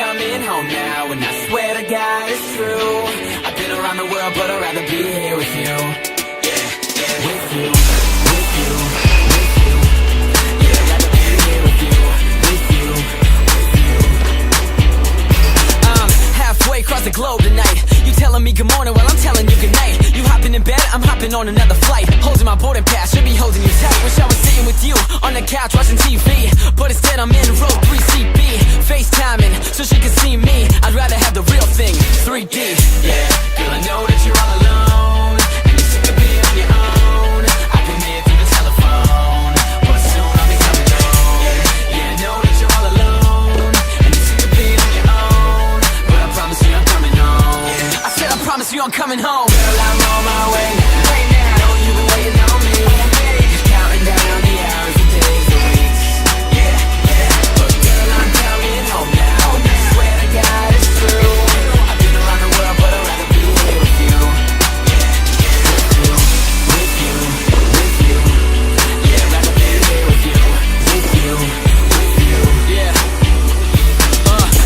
coming home now, and I swear to God it's true. I've been around the world, but I'd rather be here with you. Yeah, yeah, with you, with you, with you. Yeah, I'd rather be here with you, with you, with you. I'm halfway across the globe tonight. You telling me good morning while I'm telling you good night. You hopping in bed, I'm hopping on another flight. Holding my boarding pass, should be holding you tight. Wish I was sitting with you on the couch watching TV, but instead I'm in row 3CB, FaceTiming so she can see me. I'd rather have the real thing, 3D. Yeah, girl, I know that you're all alone, and you're sick of being on your own. I can hear through the telephone, but soon I'll be coming home. Yeah, I know that you're all alone, and you're sick of being on your own, but I promise you I'm coming home. I said I promise you I'm coming home. Girl, I'm on my way now. Right now. Know you've been waiting on me. Just counting down the hours, the days, the weeks. Yeah, yeah. But girl, I'm coming home now. I swear to God it's true. I've been around the world, but I'd rather be here with you. Yeah, yeah. With you, with you, with you. Yeah, I'd rather be here with you. With you, with you. Yeah.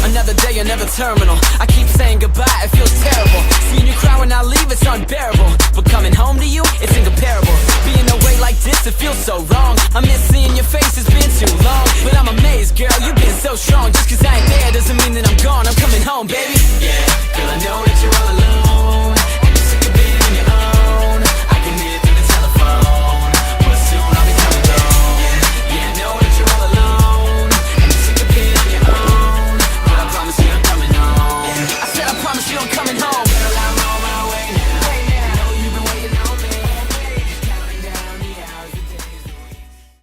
Another day, another terminal. I keep saying goodbye, it feels terrible. Seeing you cry when I leave, it's unbearable. But coming home to you, it's incomparable. Being away like this, it feels so wrong. I miss seeing your face, it's been too long. But I'm amazed, girl, you've been so strong. Just cause I ain't there doesn't mean that I'm gone. I'm coming home, baby.